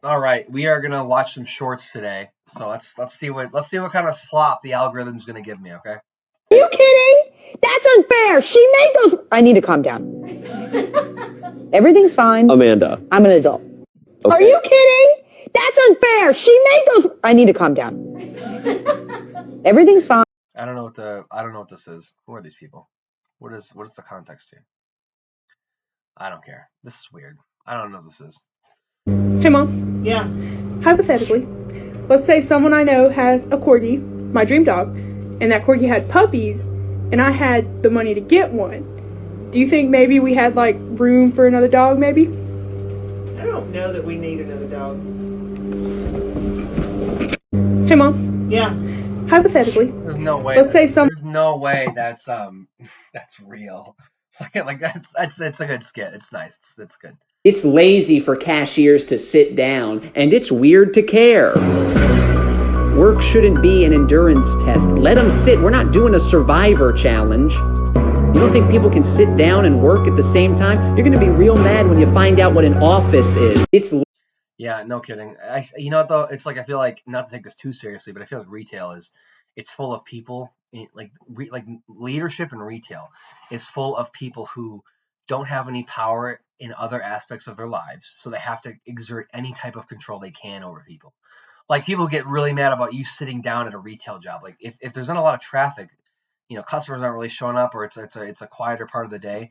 All right, we are gonna watch some shorts today. So let's see what kind of slop the algorithm's gonna give me. Okay. Are you kidding? That's unfair. She made those. I need to calm down. Everything's fine. Amanda. I'm an adult. Okay. Are you kidding? That's unfair. She made those. I need to calm down. Everything's fine. I don't know what this is. Who are these people? What is the context here? I don't care. This is weird. I don't know what this is. Hey, Mom. Yeah. Hypothetically, let's say someone I know has a corgi, my dream dog, and that corgi had puppies, and I had the money to get one. Do you think maybe we had, like, room for another dog, maybe? I don't know that we need another dog. Hey, Mom. Yeah. Hypothetically. There's no way. Let's say some. There's no way that's real. Like that's a good skit. It's nice. It's good. It's lazy for cashiers to sit down, and it's weird to care. Work shouldn't be an endurance test. Let them sit. We're not doing a survivor challenge. You don't think people can sit down and work at the same time? You're going to be real mad when you find out what an office is. Yeah, no kidding. You know what though? It's like I feel like, not to take this too seriously, but I feel like retail it's full of people like leadership in retail is full of people who don't have any power in other aspects of their lives, so they have to exert any type of control they can over people. Like people get really mad about you sitting down at a retail job. Like if there's not a lot of traffic, customers aren't really showing up, or it's a quieter part of the day,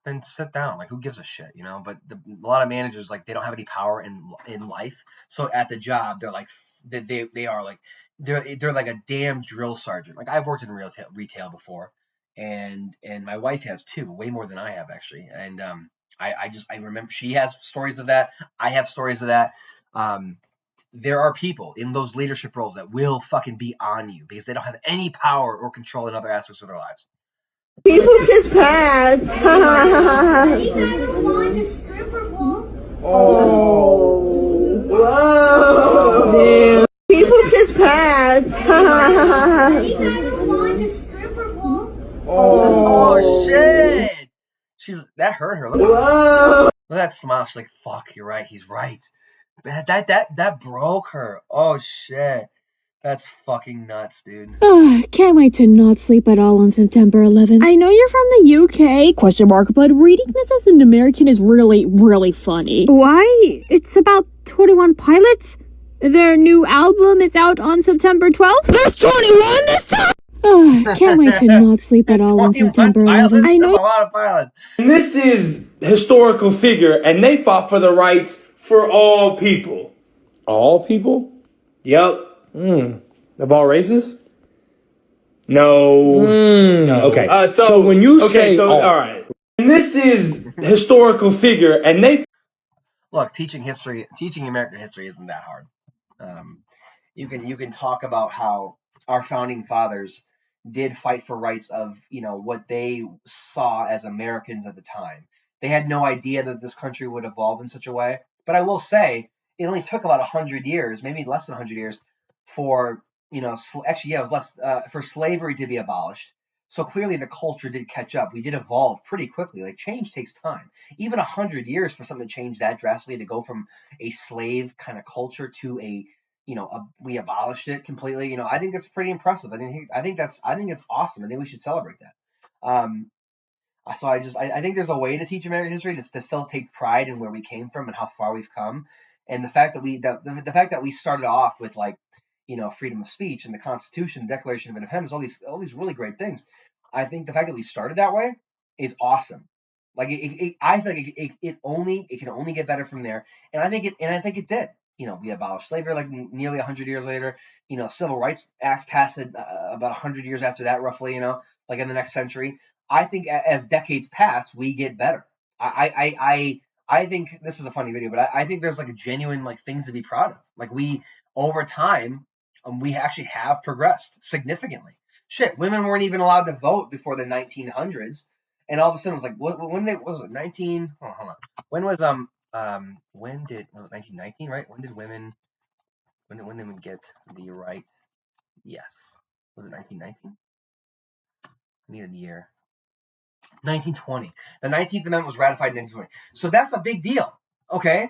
then sit down. Like who gives a shit, But a lot of managers, like, they don't have any power in life, so at the job they're like they are like they're like a damn drill sergeant. Like I've worked in retail before, and my wife has too, way more than I have actually. And I remember she has stories of that. I have stories of that. There are people in those leadership roles that will fucking be on you because they don't have any power or control in other aspects of their lives. People just pass. Oh. Whoa. People just pass. Oh shit! That hurt her. Look at that smile. She's like, "Fuck, you're right. He's right." That broke her. Oh shit. That's fucking nuts, dude. Can't wait to not sleep at all on September 11th. I know you're from the UK, question mark, but reading this as an American is really, really funny. Why? It's about 21 Pilots? Their new album is out on September 12th? There's 21 this time! Can't wait to not sleep at all on September 11th. I know. A lot of pilots. And this is historical figure, and they fought for the rights for all people. All people? Yep. Of all races? No. No. Okay. So when you say all right. And this is historical figure, and they Look, teaching American history isn't that hard. You can talk about how our founding fathers did fight for rights of what they saw as Americans at the time. They had no idea that this country would evolve in such a way. But I will say it only took about 100 years, maybe less than 100 years, for actually, yeah, it was less, for slavery to be abolished. So clearly the culture did catch up. We did evolve pretty quickly. Like change takes time. Even 100 years for something to change that drastically, to go from a slave kind of culture to we abolished it completely. I think that's pretty impressive. I think it's awesome. I think we should celebrate that. So I think there's a way to teach American history to still take pride in where we came from and how far we've come, and the fact that we started off with freedom of speech and the Constitution, the Declaration of Independence, all these really great things. I think the fact that we started that way is awesome. Like I think it can only get better from there, and I think it did. We abolished slavery like nearly 100 years later. Civil Rights Acts passed about 100 years after that, roughly. Like in the next century. I think as decades pass, we get better. I think this is a funny video, but I think there's like a genuine things to be proud of. Like we over time, we actually have progressed significantly. Shit, women weren't even allowed to vote before the 1900s, and all of a sudden it was like, what was it 19? Hold on. When was when did was it 1919? Right? When did women get the right? Yes, was it 1919? I need a year. 1920. The 19th Amendment was ratified in 1920. So that's a big deal. Okay?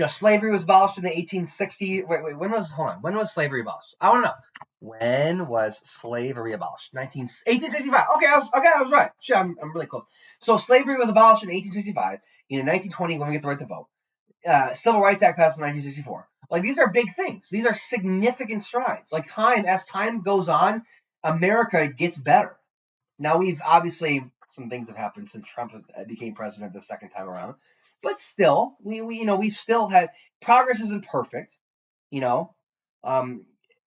Slavery was abolished in the 1860s. Wait, when was slavery abolished? I want to know. When was slavery abolished? 1865. Okay, I was right. Shit, I'm really close. So slavery was abolished in 1865. In 1920, when we get the right to vote. Civil Rights Act passed in 1964. Like, these are big things. These are significant strides. Like, as time goes on, America gets better. Now, we've obviously, some things have happened since Trump became president the second time around, but still, we still had progress. Isn't perfect,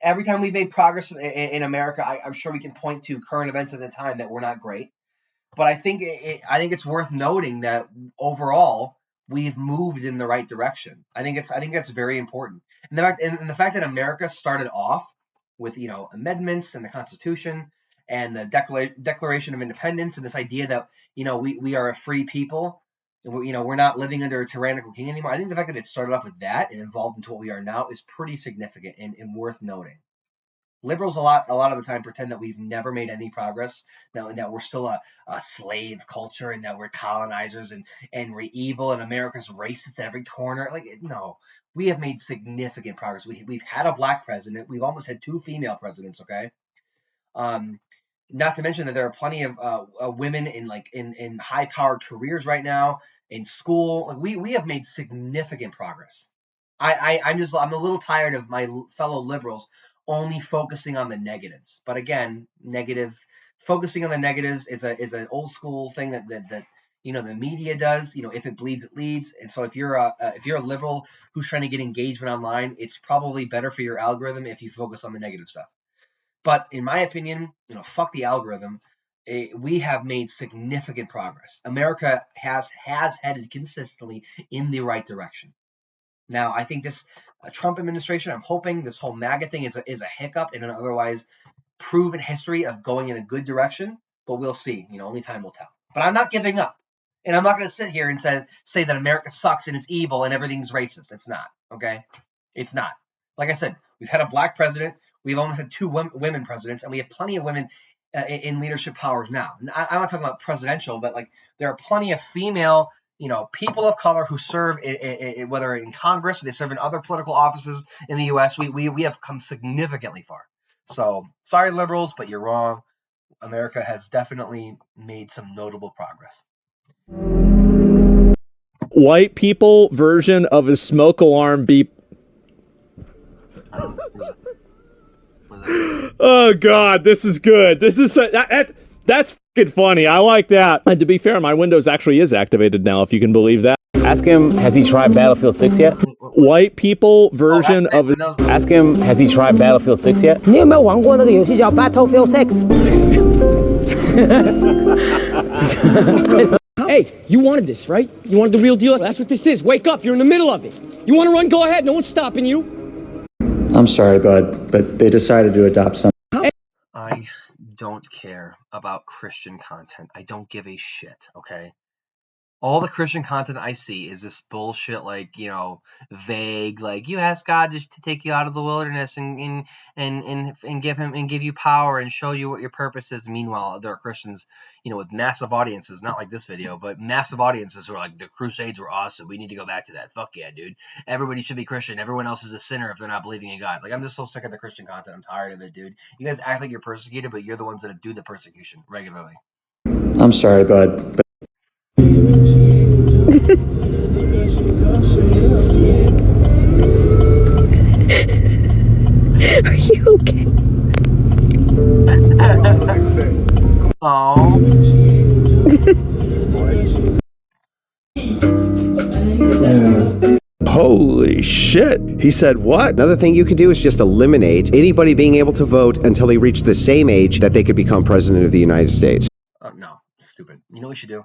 every time we've made progress in America, I'm sure we can point to current events at the time that were not great. But I think it's worth noting that overall we've moved in the right direction. I think that's very important. And the fact that America started off with amendments and the Constitution and the Declaration of Independence and this idea that we are a free people. We're not living under a tyrannical king anymore. I think the fact that it started off with that and evolved into what we are now is pretty significant and worth noting. Liberals a lot of the time pretend that we've never made any progress, that we're still a slave culture and that we're colonizers and we're evil and America's racist at every corner. Like, no, we have made significant progress. We've had a black president. We've almost had 2 female presidents. Okay. Not to mention that there are plenty of women in high-powered careers right now in school. Like, we have made significant progress. I'm a little tired of my fellow liberals only focusing on the negatives. But again, focusing on the negatives is an old school thing that the media does. If it bleeds, it leads. And so if you're a liberal who's trying to get engagement online, it's probably better for your algorithm if you focus on the negative stuff. But in my opinion, fuck the algorithm. We have made significant progress. America has headed consistently in the right direction. Now, I think this Trump administration, I'm hoping this whole MAGA thing is a hiccup in an otherwise proven history of going in a good direction. But we'll see. Only time will tell. But I'm not giving up. And I'm not going to sit here and say that America sucks and it's evil and everything's racist. It's not. Okay? It's not. Like I said, we've had a black president. We've almost had 2 women presidents. And we have plenty of women in leadership powers now. I'm not talking about presidential, but there are plenty of female people of color who serve whether in Congress or they serve in other political offices in the U.S. We have come significantly far. So sorry, liberals, but you're wrong. America has definitely made some notable progress. White people version of a smoke alarm beep. Oh God, this is good. This is that's fucking funny. I like that. And to be fair, my Windows actually is activated now, if you can believe that. Ask him, has he tried Battlefield 6 yet? White people version of. Ask him, has he tried Battlefield 6 yet? 你有没有玩过那个游戏叫 Battlefield 6? Hey, you wanted this, right? You wanted the real deal? That's what this is. Wake up, you're in the middle of it. You want to run? Go ahead. No one's stopping you. I'm sorry, bud, but they decided to adopt something. I don't care about Christian content. I don't give a shit, okay? All the Christian content I see is this bullshit, vague, you ask God to take you out of the wilderness and give you power and show you what your purpose is. Meanwhile, there are Christians, with massive audiences, not like this video, but massive audiences who are like, the Crusades were awesome. We need to go back to that. Fuck yeah, dude. Everybody should be Christian. Everyone else is a sinner if they're not believing in God. I'm just so sick of the Christian content. I'm tired of it, dude. You guys act like you're persecuted, but you're the ones that do the persecution regularly. I'm sorry, bud, but Are you okay? Oh. Holy shit. He said what? Another thing you could do is just eliminate anybody being able to vote until they reach the same age that they could become president of the United States. No, stupid. You know what we should do?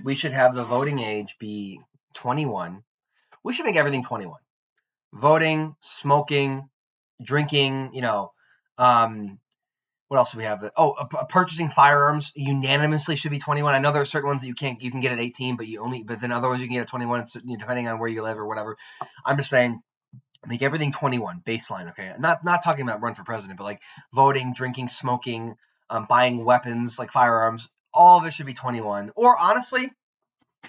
We should have the voting age be 21. We should make everything 21. Voting, smoking, drinking, what else do we have? Purchasing firearms unanimously should be 21. I know there are certain ones that you can get at 18, but then other ones you can get at 21, depending on where you live or whatever. I'm just saying, make everything 21 baseline. Okay, not talking about run for president, but voting, drinking, smoking, buying weapons like firearms. All of it should be 21. Or honestly,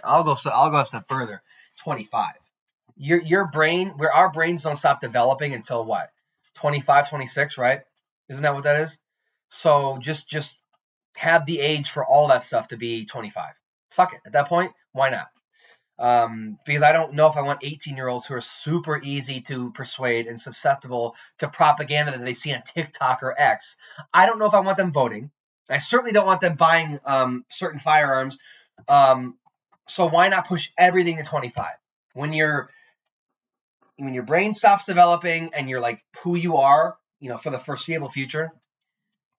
I'll go a step further, 25. your brain, where our brains don't stop developing until what? 25, 26, right? Isn't that what that is? So just have the age for all that stuff to be 25. Fuck it. At that point, why not? Because I don't know if I want 18-year-olds who are super easy to persuade and susceptible to propaganda that they see on TikTok or X. I don't know if I want them voting. I certainly don't want them buying certain firearms. So why not push everything to 25? When your brain stops developing and you're like who you are, for the foreseeable future,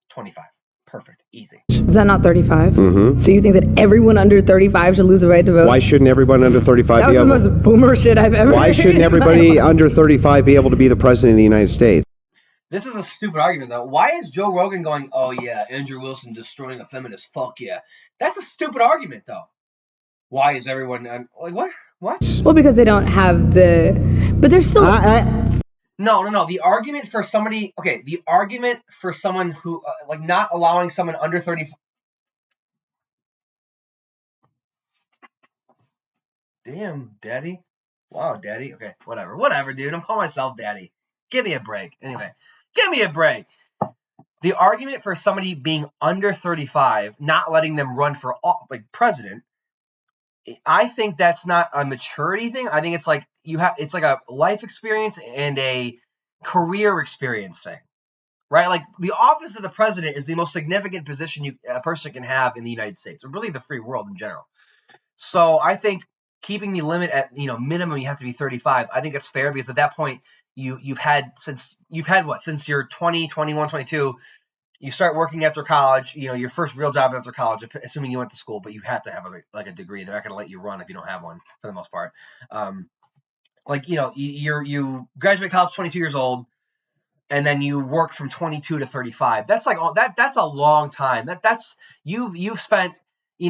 25. Perfect. Easy. Is that not 35? Mm-hmm. So you think that everyone under 35 should lose the right to vote? Why shouldn't everyone under 35 that be was the most boomer shit I've ever Why heard. shouldn't everybody under 35 be able to be the president of the United States? This is a stupid argument, though. Why is Joe Rogan going, oh, yeah, Andrew Wilson destroying a feminist? Fuck yeah. That's a stupid argument, though. Why is everyone... like, what? What? Well, because they don't have the... But they're still... No. The argument for somebody... Okay, the argument for someone who... not allowing someone under 35... Damn, Daddy. Wow, Daddy. Okay, whatever, dude. I'm calling myself Daddy. Give me a break. Anyway, give me a break. The argument for somebody being under 35, not letting them run for president, I think that's not a maturity thing. I think it's like it's like a life experience and a career experience thing, right? Like the office of the president is the most significant position a person can have in the United States, or really the free world in general. So I think keeping the limit at minimum you have to be 35. I think it's fair because at that point you've had since you're 20, 21, 22. You start working after college, your first real job after college, assuming you went to school, but you have to have a degree. They're not going to let you run if you don't have one for the most part. You graduate college 22 years old, and then you work from 22 to 35. That's like that's a long time. You've spent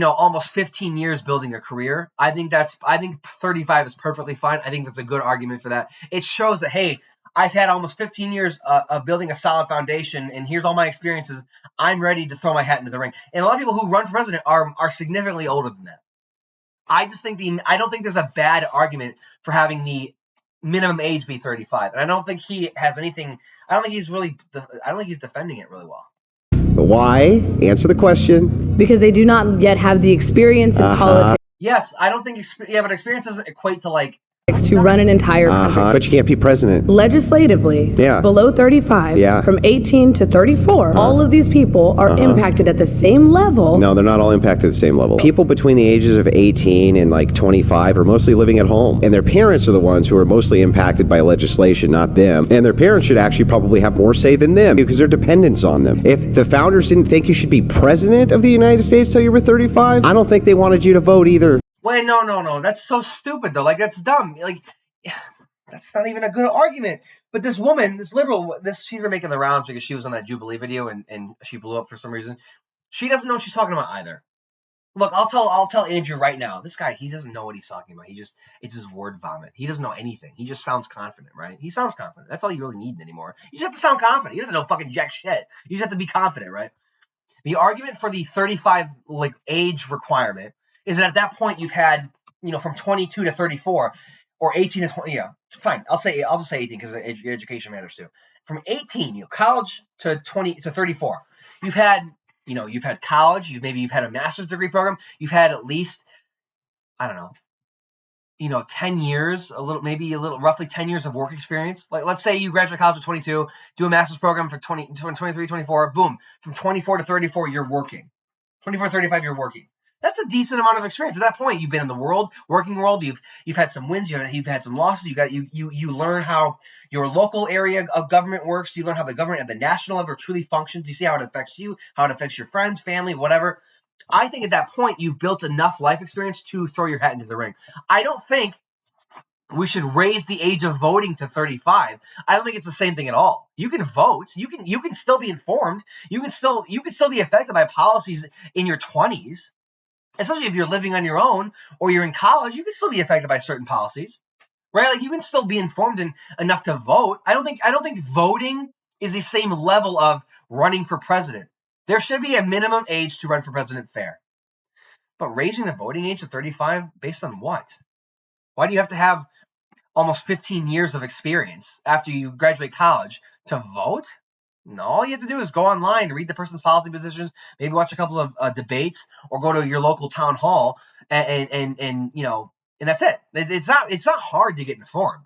almost 15 years building a career. I think 35 is perfectly fine. I think that's a good argument for that. It shows that, hey, I've had almost 15 years of building a solid foundation, and here's all my experiences. I'm ready to throw my hat into the ring. And a lot of people who run for president are significantly older than that. I don't think there's a bad argument for having the minimum age be 35, and I don't think he has anything. I don't think he's defending it really well. Why? Answer the question. Because they do not yet have the experience in politics. Yes, I don't think. But experience doesn't equate to like to run an entire country. But you can't be president. Legislatively, yeah. Below 35, yeah. From 18 to 34, all of these people are impacted at the same level. No, they're not all impacted at the same level. People between the ages of 18 and 25 are mostly living at home. And their parents are the ones who are mostly impacted by legislation, not them. And their parents should actually probably have more say than them because they're dependents on them. If the founders didn't think you should be president of the United States till you were 35, I don't think they wanted you to vote either. Wait, no. That's so stupid, though. Like, that's dumb. Like, that's not even a good argument. But this woman, this liberal, she's been making the rounds because she was on that Jubilee video and she blew up for some reason. She doesn't know what she's talking about either. Look, I'll tell Andrew right now. This guy, he doesn't know what he's talking about. It's his word vomit. He doesn't know anything. He just sounds confident, right? He sounds confident. That's all you really need anymore. You just have to sound confident. You don't have to know fucking jack shit. You just have to be confident, right? The argument for the 35 age requirement is that at that point you've had, from 22 to 34 or 18 to 20. Yeah, fine. I'll just say 18 because education matters too. From 18, college to 20 to 34, you've had college. You've had a master's degree program. You've had at least, I don't know, 10 years, roughly 10 years of work experience. Like, let's say you graduate college at 22, do a master's program for 23, 24, boom. From 24 to 34, you're working. 24 to 35, you're working. That's a decent amount of experience. At that point, you've been in the working world. You've had some wins. You've had some losses. You learn how your local area of government works. You learn how the government at the national level truly functions. You see how it affects you, how it affects your friends, family, whatever. I think at that point, you've built enough life experience to throw your hat into the ring. I don't think we should raise the age of voting to 35. I don't think it's the same thing at all. You can vote. You can still be informed. You can still be affected by policies in your 20s. Especially if you're living on your own or you're in college, you can still be affected by certain policies, right? Like, you can still be informed enough to vote. I don't think voting is the same level of running for president. There should be a minimum age to run for president, fair. But raising the voting age to 35 based on what? Why do you have to have almost 15 years of experience after you graduate college to vote? No, all you have to do is go online, read the person's policy positions, maybe watch a couple of debates, or go to your local town hall, and that's it. It's not hard to get informed.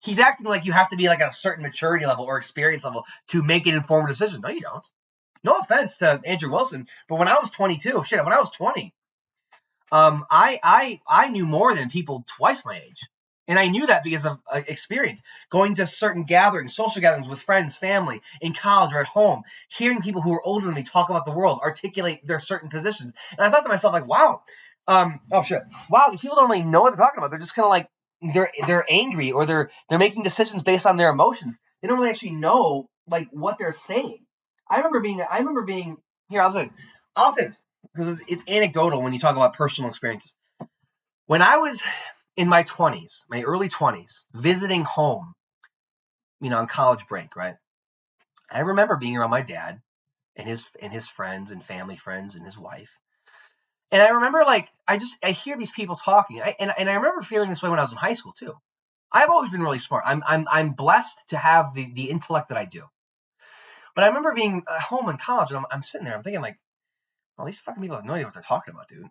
He's acting like you have to be like at a certain maturity level or experience level to make an informed decision. No, you don't. No offense to Andrew Wilson, but when I was 22, when I was 20, I knew more than people twice my age. And I knew that because of experience, going to certain gatherings, social gatherings with friends, family, in college or at home, hearing people who are older than me talk about the world, articulate their certain positions. And I thought to myself, like, wow, wow, these people don't really know what they're talking about. They're just kind of like, they're angry, or they're making decisions based on their emotions. They don't really actually know like what they're saying. I remember being here. I'll say this because it's anecdotal when you talk about personal experiences. When I was in my 20s, my early 20s, visiting home, on college break, right? I remember being around my dad and his friends and family friends and his wife. And I remember, like, I hear these people talking. And I remember feeling this way when I was in high school too. I've always been really smart. I'm blessed to have the intellect that I do. But I remember being at home in college, and I'm sitting there, I'm thinking, like, well, these fucking people have no idea what they're talking about, dude.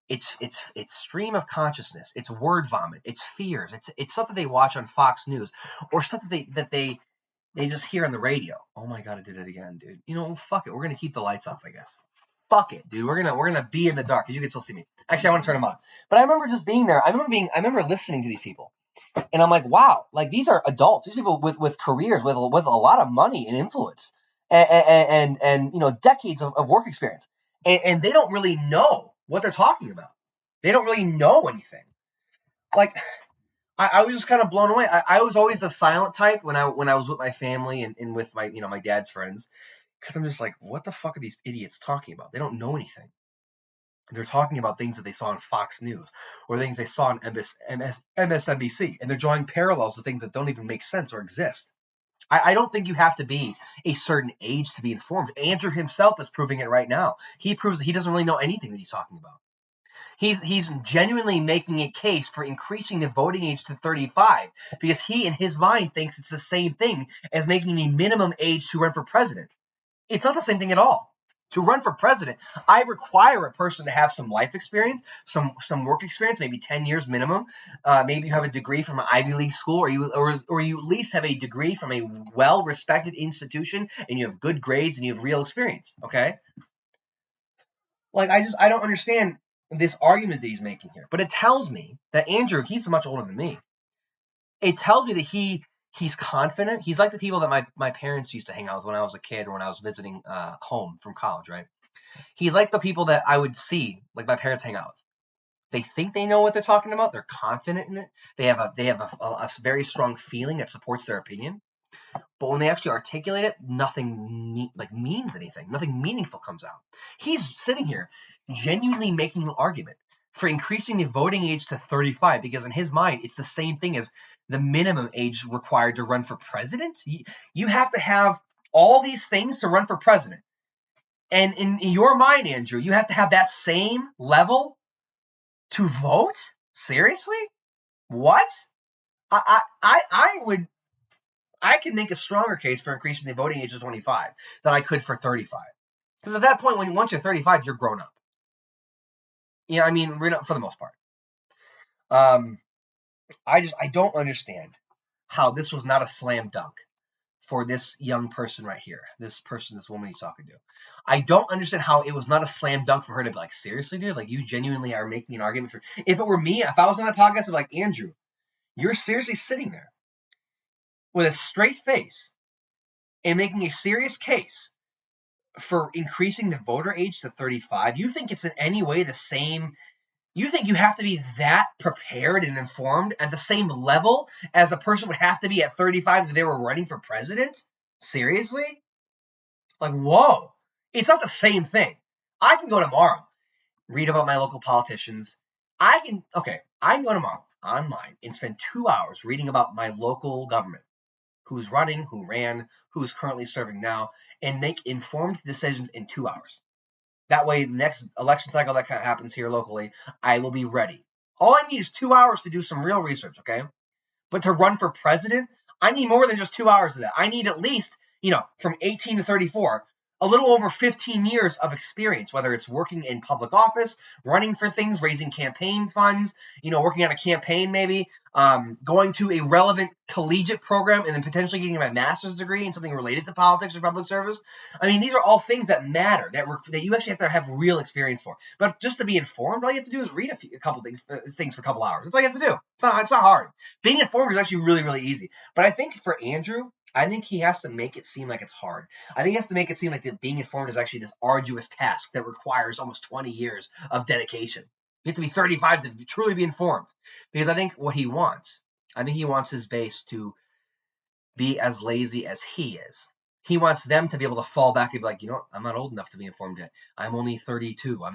It's stream of consciousness. It's word vomit. It's fears. It's stuff that they watch on Fox News, or stuff that they just hear on the radio. Oh my God, I did it again, dude. Fuck it. We're gonna keep the lights off, I guess. Fuck it, dude. We're gonna be in the dark because you can still see me. Actually, I want to turn them on. But I remember just being there. I remember listening to these people, and I'm like, wow, like these are adults. These people with careers, with a lot of money and influence, and decades of work experience, and they don't really know what they're talking about. They don't really know anything. Like, I was just kind of blown away. I was always the silent type when I was with my family and with my my dad's friends, because I'm just like, what the fuck are these idiots talking about? They don't know anything. They're talking about things that they saw on Fox News or things they saw on MSNBC, and they're drawing parallels to things that don't even make sense or exist. I don't think you have to be a certain age to be informed. Andrew himself is proving it right now. He proves that he doesn't really know anything that he's talking about. He's genuinely making a case for increasing the voting age to 35 because he, in his mind, thinks it's the same thing as making the minimum age to run for president. It's not the same thing at all. To run for president, I require a person to have some life experience, some work experience, maybe 10 years minimum. Maybe you have a degree from an Ivy League school, or you at least have a degree from a well-respected institution, and you have good grades and you have real experience. Okay, like I don't understand this argument that he's making here. But it tells me that Andrew, he's much older than me. It tells me that he's confident. He's like the people that my parents used to hang out with when I was a kid or when I was visiting home from college, right? He's like the people that I would see, like my parents hang out with. They think they know what they're talking about. They're confident in it. They have a very strong feeling that supports their opinion. But when they actually articulate it, nothing means anything. Nothing meaningful comes out. He's sitting here genuinely making an argument for increasing the voting age to 35 because in his mind, it's the same thing as the minimum age required to run for president. You have to have all these things to run for president. And in your mind, Andrew, you have to have that same level to vote? Seriously? What? I can make a stronger case for increasing the voting age to 25 than I could for 35. Because at that point, once you're 35, you're grown up. I mean, for the most part. I don't understand how this was not a slam dunk for this young person right here. This woman he's talking to. I don't understand how it was not a slam dunk for her to be like, seriously, dude? Like, you genuinely are making an argument for... If it were me, if I was on that podcast, I'd be like, Andrew, you're seriously sitting there with a straight face and making a serious case for increasing the voter age to 35. You think it's in any way the same? You think you have to be that prepared and informed at the same level as a person would have to be at 35 if they were running for president? Seriously? Like, whoa. It's not the same thing. I can go tomorrow, read about my local politicians. I can go tomorrow online and spend 2 hours reading about my local government. Who's running, who ran, who's currently serving now, and make informed decisions in 2 hours. That way, the next election cycle that kind of happens here locally, I will be ready. All I need is 2 hours to do some real research, okay? But to run for president, I need more than just 2 hours of that. I need at least, from 18 to 34, a little over 15 years of experience, whether it's working in public office, running for things, raising campaign funds, working on a campaign maybe, going to a relevant collegiate program, and then potentially getting my master's degree in something related to politics or public service. I mean, these are all things that matter, that you actually have to have real experience for. But just to be informed, all you have to do is read a couple things for a couple hours. That's all you have to do. It's not hard. Being informed is actually really, really easy. But I think for Andrew, I think he has to make it seem like it's hard. I think he has to make it seem like that being informed is actually this arduous task that requires almost 20 years of dedication. You have to be 35 to truly be informed. Because I think what he wants, his base to be as lazy as he is. He wants them to be able to fall back and be like, I'm not old enough to be informed yet. I'm only 32. I'm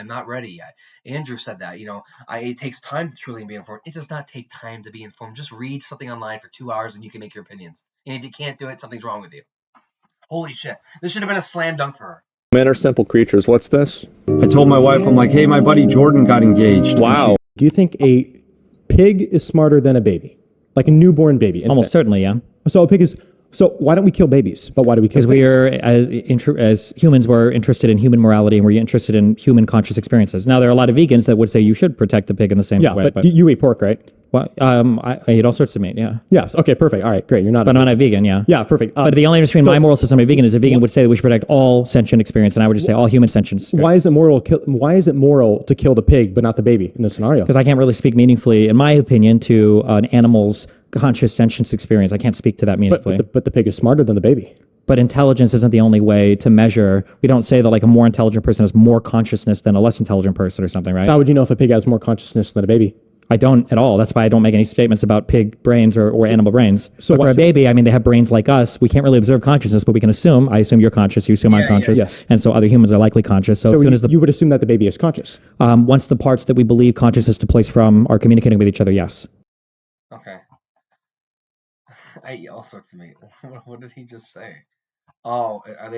not ready yet. Andrew said that, it takes time to truly be informed. It does not take time to be informed. Just read something online for 2 hours and you can make your opinions. And if you can't do it, something's wrong with you. Holy shit. This should have been a slam dunk for her. Men are simple creatures. What's this? I told my wife, I'm like, hey, my buddy Jordan got engaged. Wow. Do you think a pig is smarter than a baby? Like a newborn baby? Almost certainly, yeah. So a pig is... So why don't we kill babies? But why do we kill pigs? Because we are, as humans, we're interested in human morality and we're interested in human conscious experiences. Now, there are a lot of vegans that would say you should protect the pig in the same way. Yeah, but you eat pork, right? Well, I eat all sorts of meat, yeah. Yes, okay, perfect. All right, great. You're not But I'm not a vegan, yeah. Yeah, perfect. But the only difference between my moral system and a vegan is a vegan would say that we should protect all sentient experience, and I would just say all human sentience. Why is it moral to kill the pig but not the baby in this scenario? Because I can't really speak meaningfully, in my opinion, to an animal's conscious sentience experience. I can't speak to that meaningfully. But the pig is smarter than the baby. But intelligence isn't the only way to measure. We don't say that like a more intelligent person has more consciousness than a less intelligent person or something, right? How would you know if a pig has more consciousness than a baby? I don't at all. That's why I don't make any statements about pig brains or animal brains. So for a baby, I mean, they have brains like us. We can't really observe consciousness, but we can assume. I assume you're conscious. You assume I'm conscious. Yes. And so other humans are likely conscious. So as soon as you would assume that the baby is conscious. Once the parts that we believe consciousness to place from are communicating with each other, yes. Okay. I eat all sorts of meat. What did he just say? Oh, are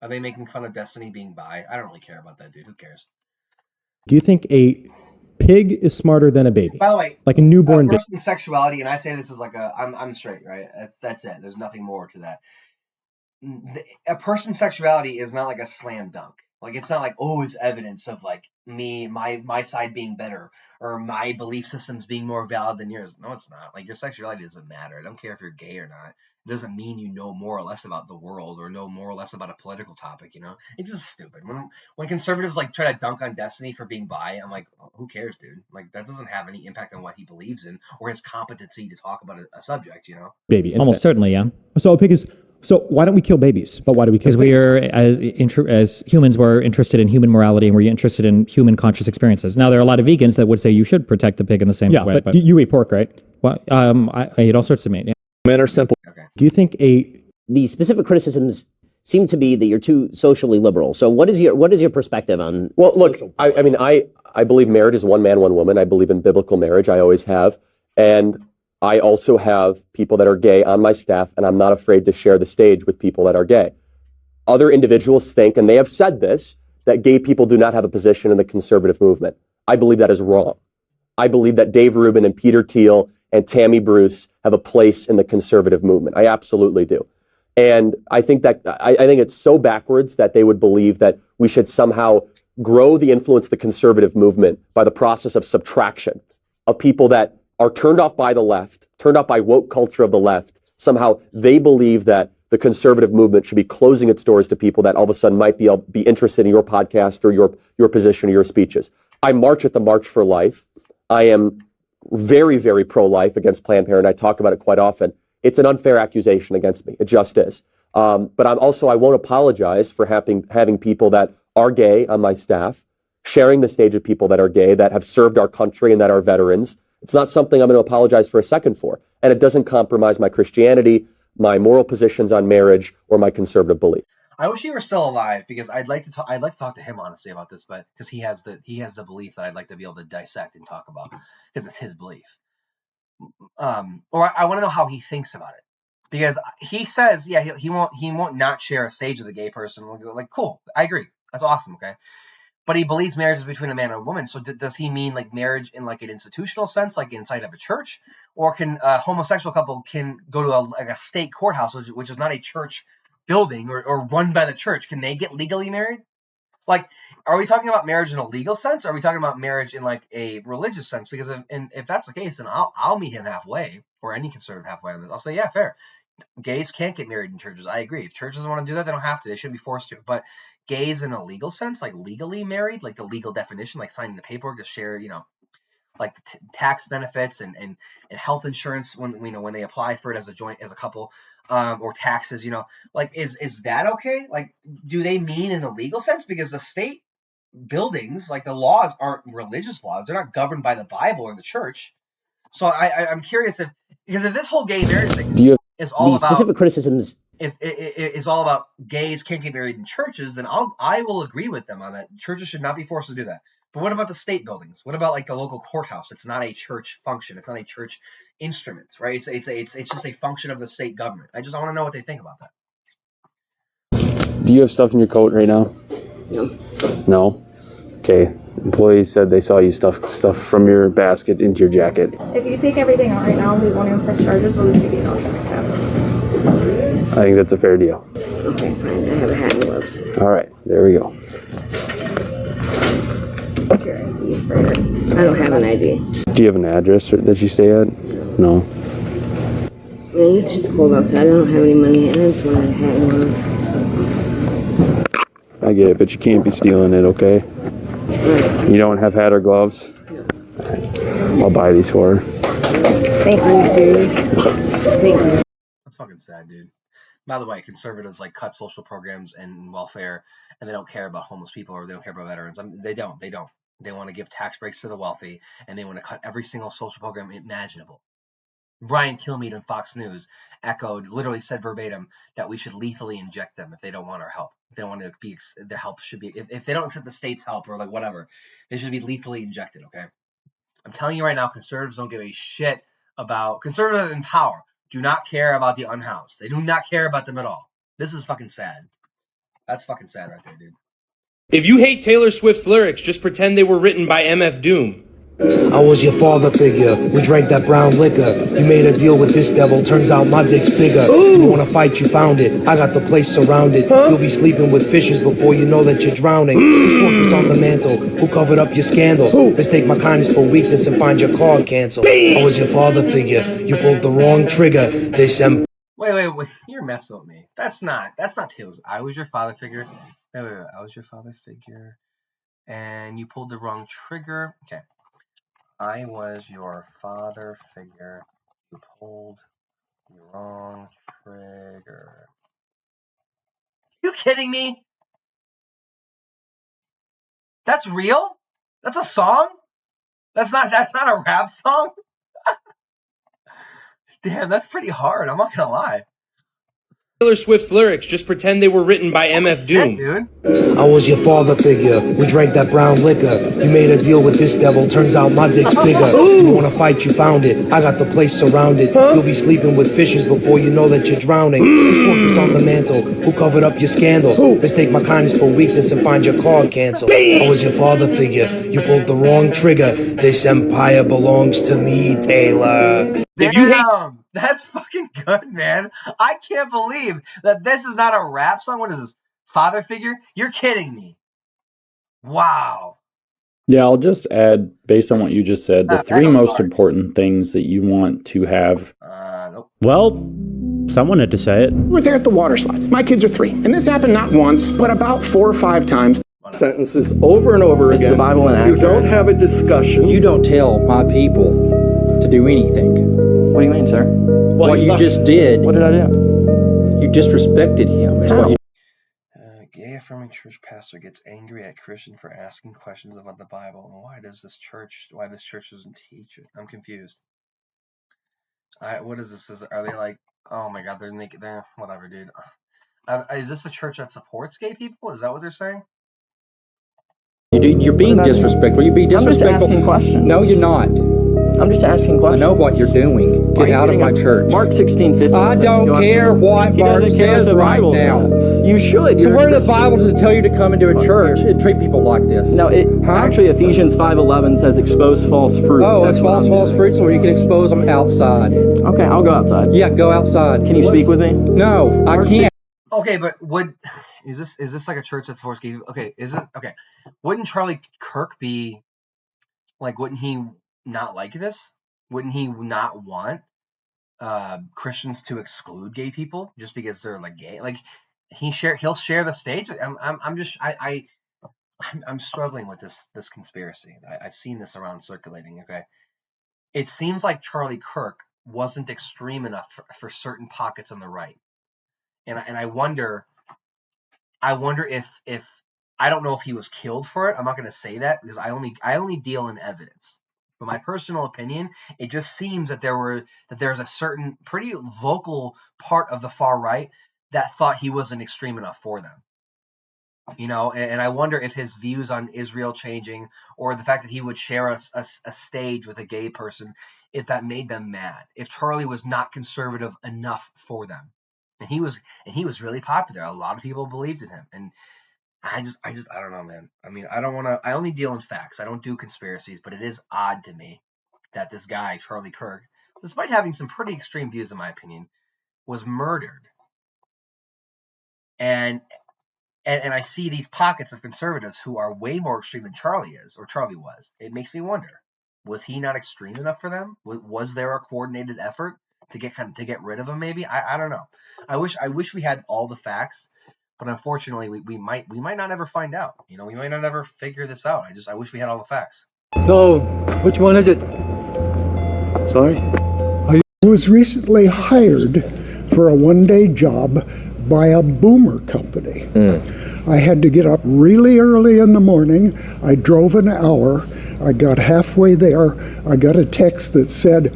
they making fun of Destiny being bi? I don't really care about that, dude. Who cares? Do you think a pig is smarter than a baby? By the way, like a newborn baby. Person's sexuality, and I say this is like I'm straight, right? That's it. There's nothing more to that. A person's sexuality is not like a slam dunk. Like it's not like, oh, it's evidence of like me, my side being better or my belief systems being more valid than yours. No, it's not. Like your sexuality doesn't matter. I don't care if you're gay or not. It doesn't mean you know more or less about the world or know more or less about a political topic, It's just stupid. When conservatives like try to dunk on Destiny for being bi, I'm like, oh, who cares, dude? Like that doesn't have any impact on what he believes in or his competency to talk about a subject, Baby. Almost certainly, yeah. So a pig is... So why don't we kill babies? But why do we kill pigs? Because we are, as humans, we're interested in human morality and we're interested in human conscious experiences. Now, there are a lot of vegans that would say you should protect the pig in the same way. But you eat pork, right? Well, I eat all sorts of meat, yeah. Men are simple. Okay. Do you think the specific criticisms seem to be that you're too socially liberal. So what is your perspective on? Well, look, I mean, I believe marriage is one man, one woman. I believe in biblical marriage. I always have. And I also have people that are gay on my staff, and I'm not afraid to share the stage with people that are gay. Other individuals think, and they have said this, that gay people do not have a position in the conservative movement. I believe that is wrong. I believe that Dave Rubin and Peter Thiel and Tammy Bruce have a place in the conservative movement. I absolutely do. And I think it's so backwards that they would believe that we should somehow grow the influence of the conservative movement by the process of subtraction of people that are turned off by the left, turned off by woke culture of the left. Somehow they believe that the conservative movement should be closing its doors to people that all of a sudden might be interested in your podcast or your position or your speeches. I march at the March for Life. I am very, very pro-life against Planned Parenthood. I talk about it quite often. It's an unfair accusation against me. It just is. But I won't apologize for having people that are gay on my staff, sharing the stage with people that are gay, that have served our country and that are veterans. It's not something I'm going to apologize for a second for. And it doesn't compromise my Christianity, my moral positions on marriage, or my conservative belief. I wish he were still alive because I'd like to talk to him honestly about this, but because he has the belief that I'd like to be able to dissect and talk about because it's his belief. Or I want to know how he thinks about it because he says, yeah, he won't not share a stage with a gay person. We'll go like, cool, I agree, that's awesome, okay. but he believes marriage is between a man and a woman. So does he mean like marriage in like an institutional sense, like inside of a church, or can a homosexual couple can go to a state courthouse, which is not a church building or run by the church? Can they get legally married? Like, are we talking about marriage in a legal sense? Or are we talking about marriage in like a religious sense? Because if that's the case, then I'll meet him halfway, or any conservative halfway on this. I'll say, yeah, fair. Gays can't get married in churches. I agree. If churches want to do that, they don't have to. They shouldn't be forced to. But gays in a legal sense, like legally married, like the legal definition, like signing the paperwork to share, like the tax benefits and health insurance when they apply for it as a couple, or taxes, like is that okay? Like, do they mean in a legal sense? Because the state buildings, like the laws, aren't religious laws. They're not governed by the Bible or the church. So I'm curious because if this whole gay marriage thing is all about specific criticisms is all about gays can't get married in churches, then I will agree with them on that. Churches should not be forced to do that. But what about the state buildings? What about like the local courthouse? It's not a church function. It's not a church instrument, right? It's just a function of the state government. I want to know what they think about that. Do you have stuff in your coat right now? No. No? Okay. Employees said they saw you stuff from your basket into your jacket. If you take everything out right now, we won't even press charges. We'll just give you no trespass. I think that's a fair deal. Okay, fine. I have a hat and gloves. All right. There we go. What's your ID for? I don't have an ID. Do you have an address that you stay at? No. Man, it's just cold outside. I don't have any money. I just wanted a hat and gloves. I get it, but you can't be stealing it, okay? Right. You don't have hat or gloves? I'll buy these for her. Thank you. Thank you. That's fucking sad, dude. By the way, conservatives like cut social programs and welfare, and they don't care about homeless people or they don't care about veterans. They don't. They want to give tax breaks to the wealthy, and they want to cut every single social program imaginable. Brian Kilmeade on Fox News literally said verbatim that we should lethally inject them if they don't want our help. If they don't want to be, their help should be, if they don't accept the state's help or like whatever, they should be lethally injected, okay? I'm telling you right now, conservatives don't give a shit about, conservatives in power do not care about the unhoused. They do not care about them at all. This is fucking sad. That's fucking sad right there, dude. If you hate Taylor Swift's lyrics, just pretend they were written by MF Doom. I was your father figure. We drank that brown liquor. You made a deal with this devil. Turns out my dick's bigger. You wanna fight, you found it. I got the place surrounded. You'll be sleeping with fishes before you know that you're drowning. Whose portrait's on the mantle? Who covered up your scandals? Mistake my kindness for weakness and find your card canceled. I was your father figure. You pulled the wrong trigger. They sent. Wait. You're messing with me. That's not Taylor's. I was your father figure. Wait. I was your father figure. And you pulled the wrong trigger. Okay. I was your father figure. You pulled the wrong trigger. You kidding me? That's real? That's a song? That's not a rap song? Damn, that's pretty hard. I'm not gonna lie. Taylor Swift's lyrics, just pretend they were written by MF Doom. Dude. I was your father figure. We drank that brown liquor. You made a deal with this devil. Turns out my dick's bigger. You wanna fight, you found it. I got the place surrounded. You'll be sleeping with fishes before you know that you're drowning. Whose portrait's on the mantle? Who covered up your scandals? Mistake my kindness for weakness and find your card canceled. I was your father figure. You pulled the wrong trigger. This empire belongs to me, Taylor. Damn, that's fucking good, man. I can't believe that this is not a rap song. What is this? Father figure? You're kidding me. Wow. Yeah, I'll just add, based on what you just said, the three most important things that you want to have. Nope. Well, someone had to say it. We're there at the water slides. My kids are 3. And this happened not once, but about 4 or 5 times. Sentences over and over again. The Bible you don't have a discussion. You don't tell my people to do anything. What do you mean, sir? What you just did. What did I do? You disrespected him. That's what you. Gay affirming church pastor gets angry at Christian for asking questions about the Bible. And why this church doesn't teach it? I'm confused. What is this? Are they like, oh my god, they're naked? They're whatever, dude. Is this a church that supports gay people? Is that what they're saying? You're being disrespectful. You're being disrespectful. I'm just asking questions. No, you're not. I'm just asking questions. I know what you're doing. Get out of my church. Mark 16:15. I don't care what Mark says right now. You should. So where in the Bible does it tell you to come into a church and treat people like this? No, actually Ephesians 5:11 says expose false fruits. Oh, expose false fruits where you can expose them outside. Okay, I'll go outside. Yeah, go outside. Can you speak with me? No, I can't. Okay, but is this like a church that's supposed to give? Okay, is it okay? Wouldn't Charlie Kirk be like? Wouldn't he not like this? Wouldn't he not want Christians to exclude gay people just because they're like gay? Like he'll share the stage. I'm struggling with this conspiracy. I've seen this around circulating. Okay, it seems like Charlie Kirk wasn't extreme enough for certain pockets on the right, and I wonder if I don't know if he was killed for it. I'm not going to say that because I only deal in evidence. But my personal opinion, it just seems that there's a certain pretty vocal part of the far right that thought he wasn't extreme enough for them. You know, and I wonder if his views on Israel changing, or the fact that he would share a stage with a gay person, if that made them mad. If Charlie was not conservative enough for them, and he was really popular. A lot of people believed in him, and I don't know, man. I mean, I only deal in facts. I don't do conspiracies, but it is odd to me that this guy Charlie Kirk, despite having some pretty extreme views, in my opinion, was murdered. And I see these pockets of conservatives who are way more extreme than Charlie is, or Charlie was. It makes me wonder: was he not extreme enough for them? Was there a coordinated effort to get rid of him? Maybe I don't know. I wish we had all the facts, but unfortunately we might not ever find out. You know, we might not ever figure this out. I wish we had all the facts. So, which one is it? Sorry? I was recently hired for a one-day job by a boomer company. I had to get up really early in the morning. I drove an hour. I got halfway there. I got a text that said,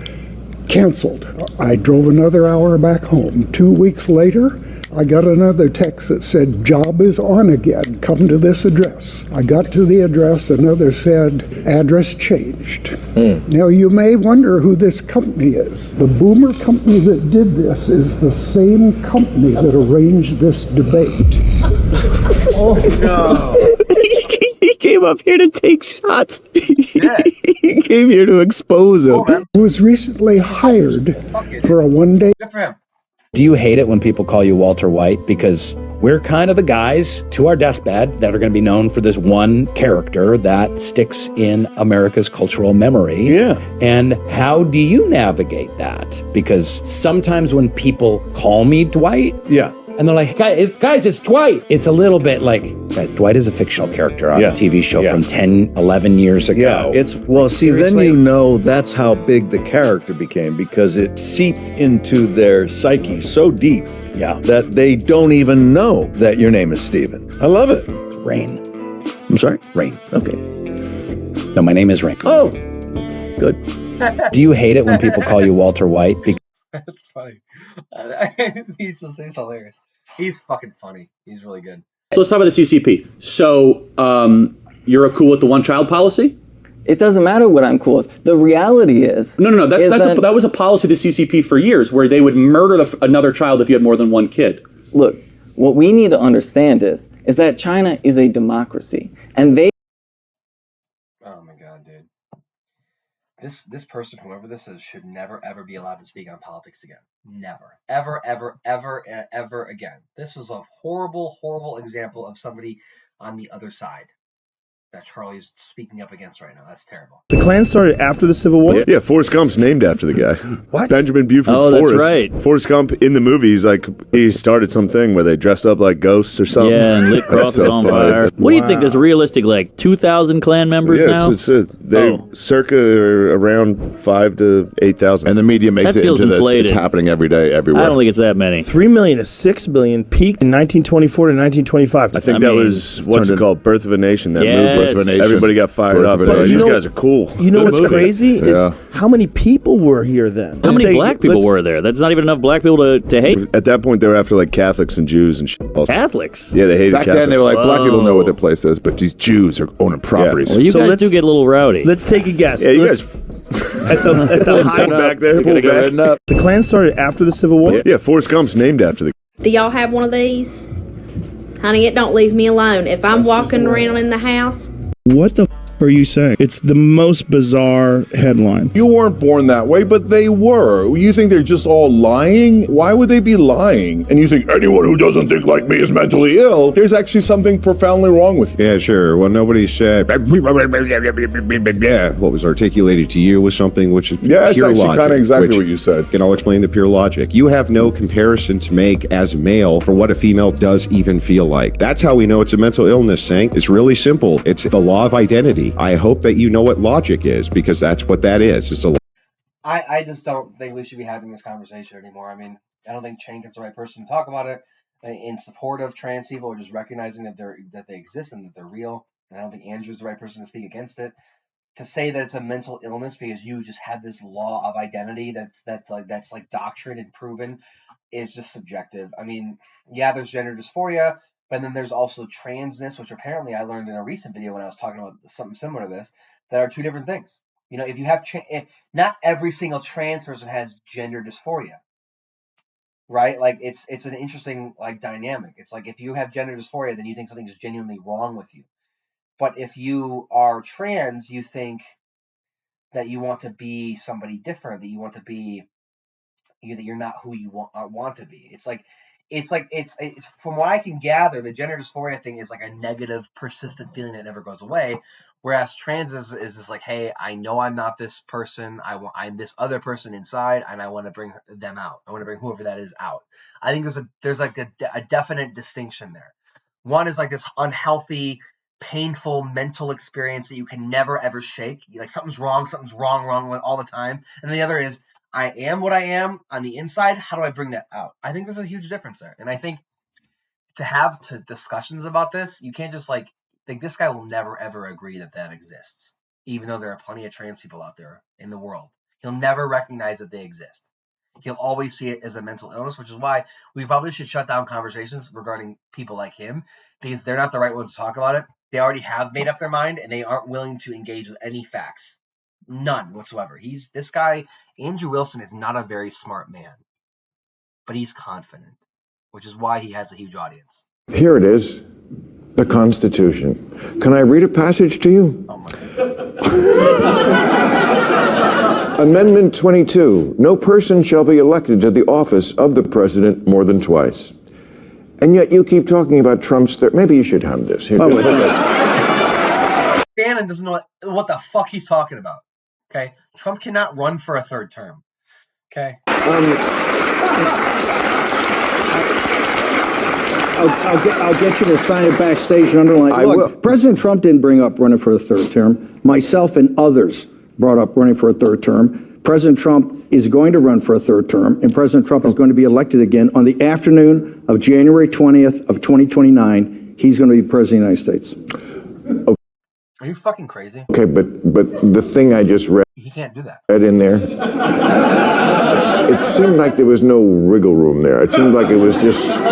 canceled. I drove another hour back home. 2 weeks later, I got another text that said, job is on again. Come to this address. I got to the address. Another said, address changed. Now, you may wonder who this company is. The boomer company that did this is the same company that arranged this debate. Oh, no. He came up here to take shots. He came here to expose him. I was recently hired for a one-day... Good for him. Do you hate it when people call you Walter White? Because we're kind of the guys to our deathbed that are going to be known for this one character that sticks in America's cultural memory. Yeah. And how do you navigate that? Because sometimes when people call me Dwight, and they're like, guys, it's Dwight. It's a little bit like, guys, Dwight is a fictional character on a TV show from 10, 11 years ago. Yeah, then you know that's how big the character became, because it seeped into their psyche so deep that they don't even know that your name is Steven. I love it. It's Rain. I'm sorry? Rain. Okay. No, my name is Rain. Oh, good. Do you hate it when people call you Walter White? That's funny. He's hilarious. He's fucking funny. He's really good. So let's talk about the CCP. So you're cool with the one-child policy? It doesn't matter what I'm cool with. The reality is... No. That was a policy of the CCP for years, where they would murder another child if you had more than one kid. Look, what we need to understand is that China is a democracy, and they... Oh my god, dude. This person, whoever this is, should never ever be allowed to speak on politics again. Never. Ever again. This was a horrible example of somebody on the other side that Charlie's speaking up against right now. That's terrible. The Klan started after the Civil War? Yeah, Forrest Gump's named after the guy. What? Benjamin Buford Forrest. That's right. Forrest Gump in the movie, he started something where they dressed up like ghosts or something. Yeah, and lit crosses on fire. What do you think is realistic, like 2,000 Klan members now? They're circa around 5,000 to 8,000. And the media makes That it feels into inflated. this. It's happening every day, everywhere. I don't think it's that many. 3 million to 6 billion peaked in 1924 to 1925. I think that was, what's it called? Birth of a Nation, that movie. Birth of a Nation. Everybody got fired up. These guys are cool. You know what's crazy is how many people were here then? How many black people were there? That's not even enough black people to hate. At that point, they were after like Catholics and Jews and shit. Catholics? Yeah, they hated Back Catholics. then, they were like, black people know what their place is, but these Jews are owning properties. Well, you guys do get a little rowdy. Let's take a guess. Yeah, you guys. at the height back there. Pull back. The Klan started after the Civil War. Yeah, Forrest Gump's named after the. Do y'all have one of these? Honey, it don't leave me alone. If I'm walking around in the house. What the are you saying? It's the most bizarre headline. You weren't born that way, but they were. You think they're just all lying? Why would they be lying? And you think anyone who doesn't think like me is mentally ill? There's actually something profoundly wrong with you. Yeah, sure. Well, nobody said. What was articulated to you was something which is Yeah, it's pure actually logic. kind of exactly what you said. And I'll explain the pure logic. You have no comparison to make as a male for what a female does even feel like. That's how we know it's a mental illness, Saint. It's really simple. It's the law of identity. I hope that you know what logic is, because that's what that is. It's a. I just don't think we should be having this conversation anymore. I mean, I don't think Cenk is the right person to talk about it in support of trans people, or just recognizing that they exist and that they're real. And I don't think Andrew's the right person to speak against it. To say that it's a mental illness because you just have this law of identity that's like doctrine and proven is just subjective. I mean, yeah, there's gender dysphoria, but then there's also transness, which apparently I learned in a recent video when I was talking about something similar to this, that are two different things. You know, if you have not every single trans person has gender dysphoria, right? Like it's an interesting like dynamic. It's like if you have gender dysphoria, then you think something is genuinely wrong with you. But if you are trans, you think that you want to be somebody different, that you want to be, that you're not who you want to be. It's from what I can gather, the gender dysphoria thing is like a negative, persistent feeling that never goes away. Whereas trans is just like, hey, I know I'm not this person. I'm this other person inside, and I want to bring them out. I want to bring whoever that is out. I think there's a definite distinction there. One is like this unhealthy, painful mental experience that you can never ever shake. Like something's wrong all the time. And the other is, I am what I am on the inside. How do I bring that out? I think there's a huge difference there. And I think to have discussions about this, you can't just like this guy will never ever agree that exists, even though there are plenty of trans people out there in the world. He'll never recognize that they exist. He'll always see it as a mental illness, which is why we probably should shut down conversations regarding people like him, because they're not the right ones to talk about it. They already have made up their mind, and they aren't willing to engage with any facts. None whatsoever. This guy, Andrew Wilson, is not a very smart man, but he's confident, which is why he has a huge audience. Here it is, the Constitution. Can I read a passage to you? Oh my God. Amendment 22. No person shall be elected to the office of the president more than twice. And yet you keep talking about Trump's. Maybe you should have this. Here, Bannon doesn't know what the fuck he's talking about. Okay, Trump cannot run for a third term. Okay. I'll get you to sign it backstage and underline. Look, President Trump didn't bring up running for a third term. Myself and others brought up running for a third term. President Trump is going to run for a third term, and President Trump is going to be elected again on the afternoon of January 20th of 2029. He's going to be president of the United States. Okay. Are you fucking crazy? Okay, but the thing I just read. He can't do that. Read in there. It seemed like there was no wriggle room there. It seemed like it was just 8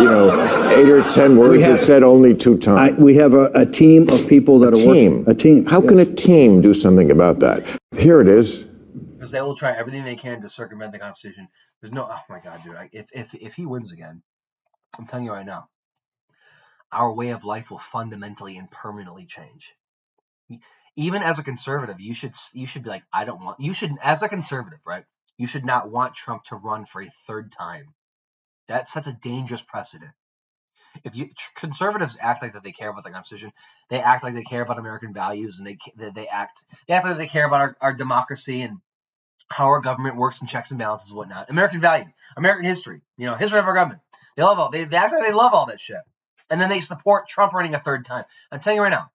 or 10 words that said only 2 times. We have a team of people that are working. A team. How can a team do something about that? Here it is. Because they will try everything they can to circumvent the Constitution. There's no. Oh my God, dude! If he wins again, I'm telling you right now, our way of life will fundamentally and permanently change. Even as a conservative, you should be like, I don't want. You should, as a conservative, right? You should not want Trump to run for a third time. That's such a dangerous precedent. If conservatives act like that they care about the Constitution, they act like they care about American values, and they act like they care about our democracy and how our government works and checks and balances and whatnot. American values, American history, history of our government. They act like they love all that shit, and then they support Trump running a third time. I'm telling you right now,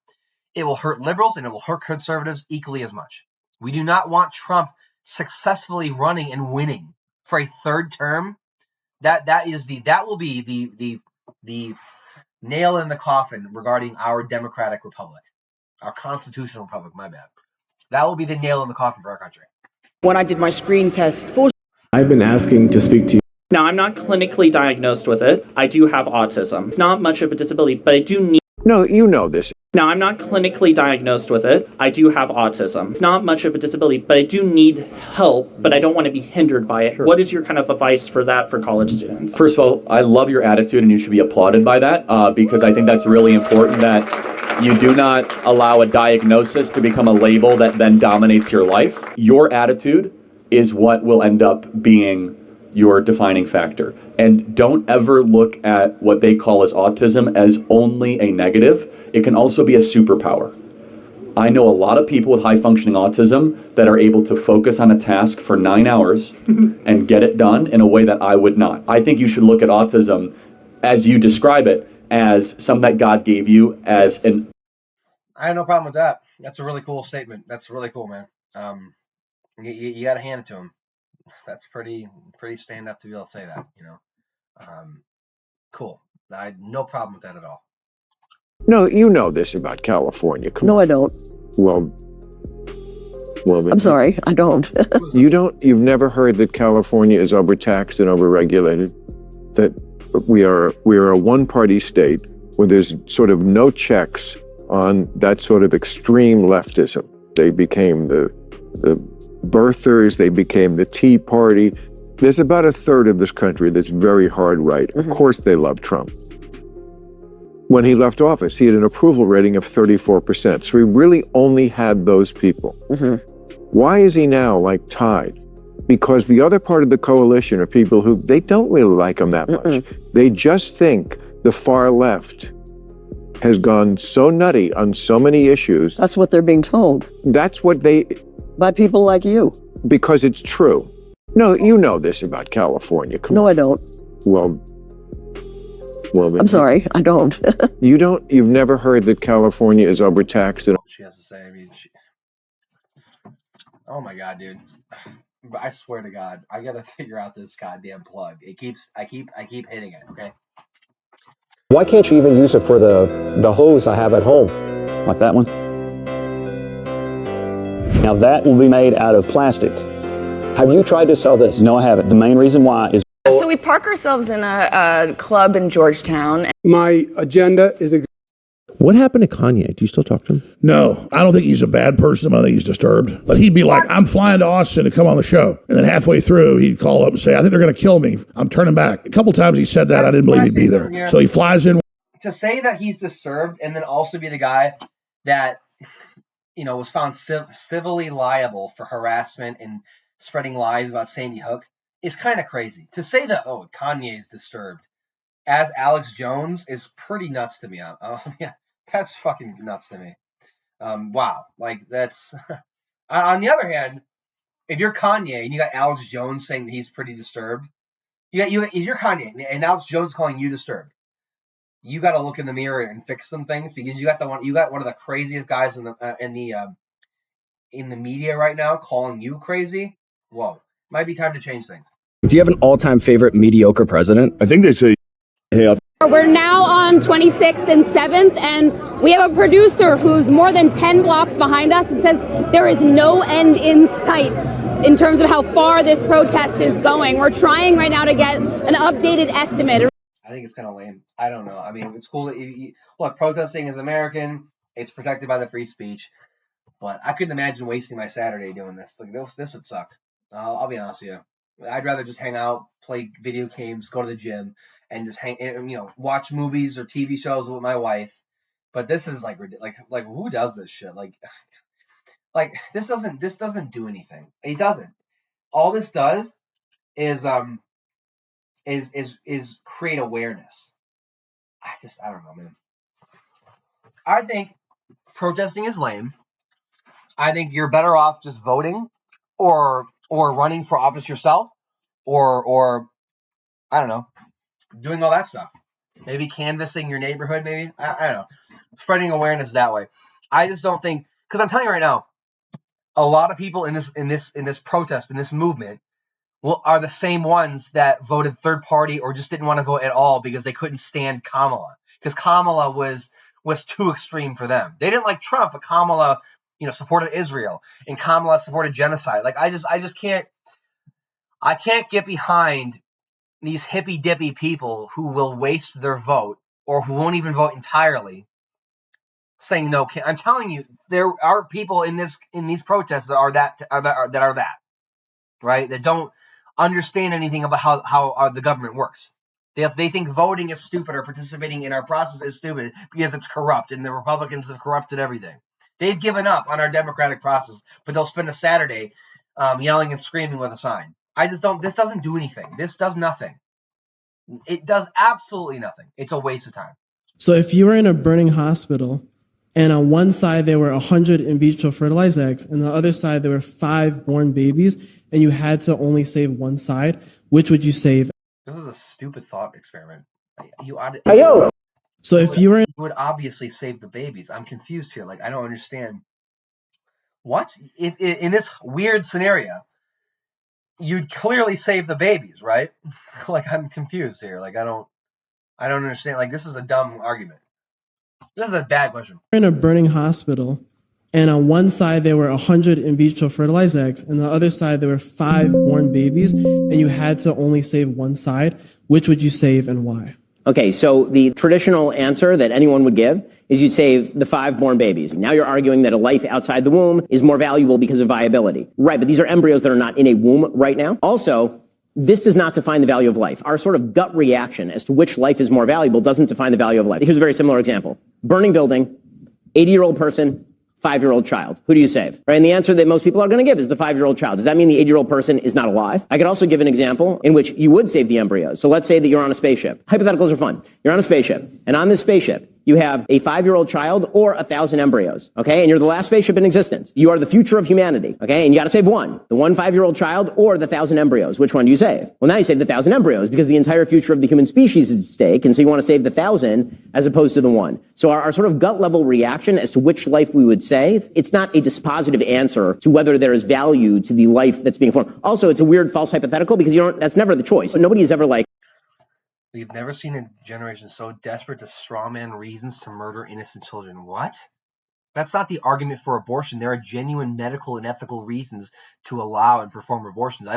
it will hurt liberals and it will hurt conservatives equally as much. We do not want Trump successfully running and winning for a third term. That will be the nail in the coffin regarding our democratic republic, our constitutional republic. My bad. That will be the nail in the coffin for our country. When I did my screen test, I've been asking to speak to you. Now, I'm not clinically diagnosed with it. I do have autism. It's not much of a disability, but I do need. No, you know this. Now, I'm not clinically diagnosed with it. I do have autism. It's not much of a disability, but I do need help, but I don't want to be hindered by it. Sure. What is your kind of advice for that for college students? First of all, I love your attitude and you should be applauded by that because I think that's really important that you do not allow a diagnosis to become a label that then dominates your life. Your attitude is what will end up being your defining factor. And don't ever look at what they call as autism as only a negative. It can also be a superpower. I know a lot of people with high functioning autism that are able to focus on a task for 9 hours and get it done in a way that I would not. I think you should look at autism as you describe it as something that God gave you as an... I have no problem with that. That's a really cool statement. That's really cool, man. You got to hand it to him. That's pretty stand up to be able to say that, you know. Cool. I had no problem with that at all. No, you know this about California. No, I don't. Well, I'm sorry, I don't. You've never heard that California is overtaxed and overregulated? That we are a one-party state where there's sort of no checks on that sort of extreme leftism. They became the birthers, they became the Tea Party. There's about a third of this country that's very hard right. Of course they love Trump. When he left office, he had an approval rating of 34%. So he really only had those people. Why is he now like tied? Because the other part of the coalition are people who, they don't really like him that much. They just think the far left has gone so nutty on so many issues. That's what they're being told. That's what they... By people like you. Because it's true. No, you know this about California. No, I don't. Well, I'm sorry, I don't. You've never heard that California is overtaxed? She has to say, I mean, oh my God, dude. I swear to God, I gotta figure out this goddamn plug. I keep hitting it, okay? Why can't you even use it for the hose I have at home? Like that one? Now that will be made out of plastic. Have you tried to sell this? No, I haven't. The main reason why is... So we park ourselves in a club in Georgetown. My agenda is... What happened to Kanye? Do you still talk to him? No, I don't think he's a bad person. I think he's disturbed. But he'd be like, I'm flying to Austin to come on the show. And then halfway through, he'd call up and say, I think they're going to kill me. I'm turning back. A couple times he said that. I didn't believe he'd be there. So he flies in. To say that he's disturbed and then also be the guy that, you know, was found civilly liable for harassment and spreading lies about Sandy Hook is kind of crazy. To say that, oh, Kanye's disturbed as Alex Jones is pretty nuts to me. Yeah, that's fucking nuts to me. Wow. Like, that's... On the other hand, if you're Kanye and you got Alex Jones saying that he's pretty disturbed, if you're Kanye and Alex Jones is calling you disturbed, you got to look in the mirror and fix some things, because you got one of the craziest guys in the media right now calling you crazy. Whoa, might be time to change things. Do you have an all-time favorite mediocre president? I think they say, hey, we're now on 26th and 7th, and we have a producer who's more than 10 blocks behind us and says there is no end in sight in terms of how far this protest is going. We're trying right now to get an updated estimate. I think it's kind of lame. I don't know. I mean, it's cool that look, protesting is American. It's protected by the free speech. But I couldn't imagine wasting my Saturday doing this. Like, this would suck. I'll be honest with you. I'd rather just hang out, play video games, go to the gym, and just watch movies or TV shows with my wife. But this is like who does this shit? Like this doesn't do anything. It doesn't. All this does is create awareness. I don't know, man. I think protesting is lame. I think you're better off just voting or running for office yourself or I don't know, doing all that stuff. Maybe canvassing your neighborhood, maybe. I don't know. Spreading awareness that way. I just don't think, because I'm telling you right now, a lot of people in this protest, in this movement, are the same ones that voted third party or just didn't want to vote at all because they couldn't stand Kamala. Because Kamala was too extreme for them. They didn't like Trump, but Kamala, supported Israel, and Kamala supported genocide. Like, I just can't get behind these hippy dippy people who will waste their vote or who won't even vote entirely saying no. I'm telling you, there are people in these protests that are that, right? That don't understand anything about how the government works. They think voting is stupid or participating in our process is stupid because it's corrupt and the Republicans have corrupted everything. They've given up on our democratic process, but they'll spend a Saturday yelling and screaming with a sign. I just don't. This doesn't do anything. This does nothing. It does absolutely nothing. It's a waste of time. So if you were in a burning hospital and on one side there were 100 in vitro fertilized eggs and on the other side there were 5 born babies and you had to only save one side, which would you save? This is a stupid thought experiment. So if you were you would obviously save the babies. I'm confused here. Like, I don't understand. What? In this weird scenario, you'd clearly save the babies, right? Like, I'm confused here. Like, I don't understand. Like, this is a dumb argument. This is a bad question. In a burning hospital and on one side there were 100 in vitro fertilized eggs and on the other side there were 5 born babies and you had to only save one side, which would you save and why? Okay, so the traditional answer that anyone would give is you'd save the 5 born babies. Now you're arguing that a life outside the womb is more valuable because of viability. Right, but these are embryos that are not in a womb right now. Also, this does not define the value of life. Our sort of gut reaction as to which life is more valuable doesn't define the value of life. Here's a very similar example. Burning building, 80-year-old person, 5-year-old child. Who do you save? Right? And the answer that most people are going to give is the 5-year-old child. Does that mean the 80-year-old person is not alive? I could also give an example in which you would save the embryos. So let's say that you're on a spaceship. Hypotheticals are fun. You're on a spaceship, and on this spaceship, you have a 5-year-old child or 1,000 embryos, okay? And you're the last spaceship in existence. You are the future of humanity, okay? And you got to save one, the 5-year-old child or the 1,000 embryos. Which one do you save? Well, now you save the 1,000 embryos because the entire future of the human species is at stake, and so you want to save the 1,000 as opposed to the 1. So our sort of gut level reaction as to which life we would save, it's not a dispositive answer to whether there is value to the life that's being formed. Also, it's a weird false hypothetical because that's never the choice. Nobody is ever like, we've never seen a generation so desperate to strawman reasons to murder innocent children. What? That's not the argument for abortion. There are genuine medical and ethical reasons to allow and perform abortions.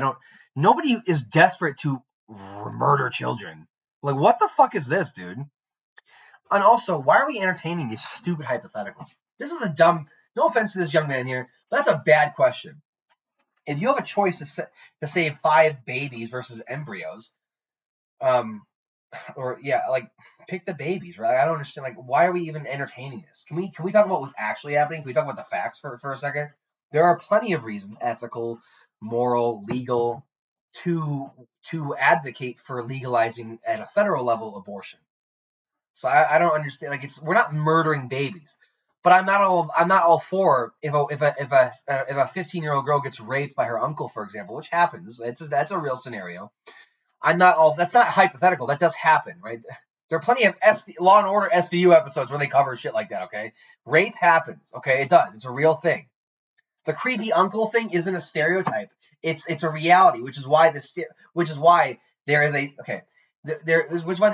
Nobody is desperate to murder children. Like, what the fuck is this, dude? And also, why are we entertaining these stupid hypotheticals? This is a dumb, no offense to this young man here, but that's a bad question. If you have a choice to save 5 babies versus embryos, pick the babies, right? I don't understand. Like, why are we even entertaining this? Can we talk about what's actually happening? Can we talk about the facts for a second? There are plenty of reasons, ethical, moral, legal, to advocate for legalizing at a federal level abortion. So I don't understand. Like, we're not murdering babies, but I'm not all for if a 15-year-old girl gets raped by her uncle, for example, which happens. That's a real scenario. That's not hypothetical. That does happen, right? There are plenty of Law and Order SVU episodes where they cover shit like that, okay? Rape happens, okay? It does. It's a real thing. The creepy uncle thing isn't a stereotype. It's a reality, which is why the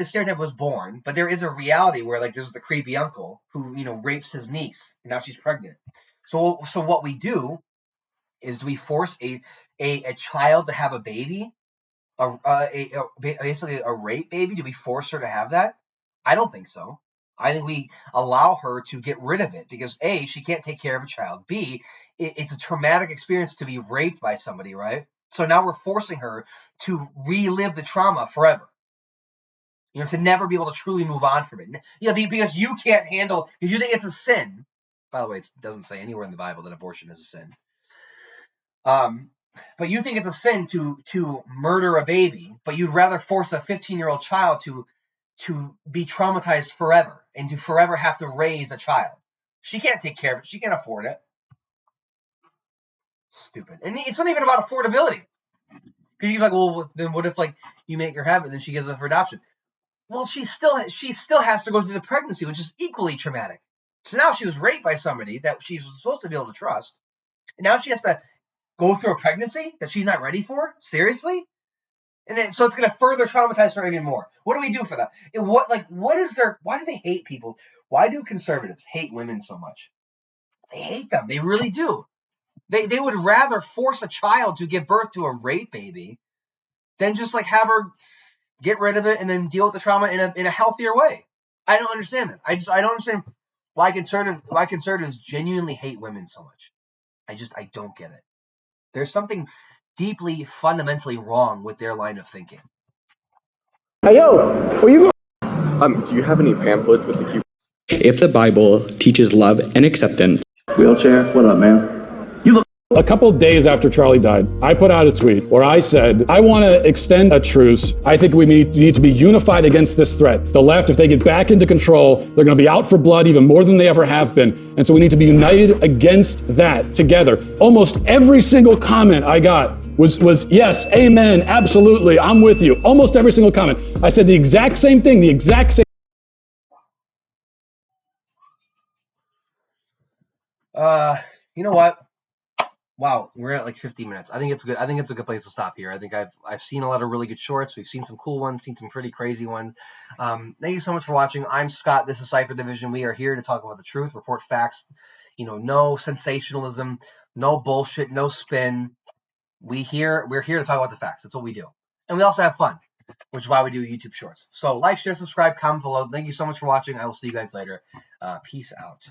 stereotype was born, but there is a reality where, like, there's the creepy uncle who, rapes his niece, and now she's pregnant. So what we do is, do we force a child to have a baby? Basically a rape baby? Do we force her to have that? I don't think so. I think we allow her to get rid of it because A, she can't take care of a child. B, it's a traumatic experience to be raped by somebody, right? So now we're forcing her to relive the trauma forever. To never be able to truly move on from it. Because you can't handle, because you think it's a sin. By the way, it doesn't say anywhere in the Bible that abortion is a sin. But you think it's a sin to murder a baby, but you'd rather force a 15-year-old child to be traumatized forever and to forever have to raise a child. She can't take care of it. She can't afford it. Stupid. And it's not even about affordability. Because you're like, well, then what if, like, you make her have it, then she gives it for adoption? Well, she still has to go through the pregnancy, which is equally traumatic. So now she was raped by somebody that she's supposed to be able to trust. And now she has to go through a pregnancy that she's not ready for? Seriously? And so it's going to further traumatize her even more. What do we do for that? Why do they hate people? Why do conservatives hate women so much? They hate them. They really do. They would rather force a child to give birth to a rape baby than just, like, have her get rid of it and then deal with the trauma in a healthier way. I don't understand this. I don't understand why conservatives genuinely hate women so much. I don't get it. There's something deeply, fundamentally wrong with their line of thinking. Hey, yo, where you going? Do you have any pamphlets with the Q? If the Bible teaches love and acceptance. Wheelchair, what up, man? A couple days after Charlie died, I put out a tweet where I said, I want to extend a truce. I think we need to be unified against this threat. The left, if they get back into control, they're going to be out for blood even more than they ever have been. And so we need to be united against that together. Almost every single comment I got was yes, amen, absolutely, I'm with you. Almost every single comment. I said the exact same thing, the exact same. You know what? Wow, we're at like 50 minutes. I think it's good. I think it's a good place to stop here. I think I've seen a lot of really good shorts. We've seen some cool ones, seen some pretty crazy ones. Thank you so much for watching. I'm Scott. This is Cypher Division. We are here to talk about the truth, report facts. No sensationalism, no bullshit, no spin. We're here to talk about the facts. That's what we do, and we also have fun, which is why we do YouTube Shorts. So like, share, subscribe, comment below. Thank you so much for watching. I will see you guys later. Peace out.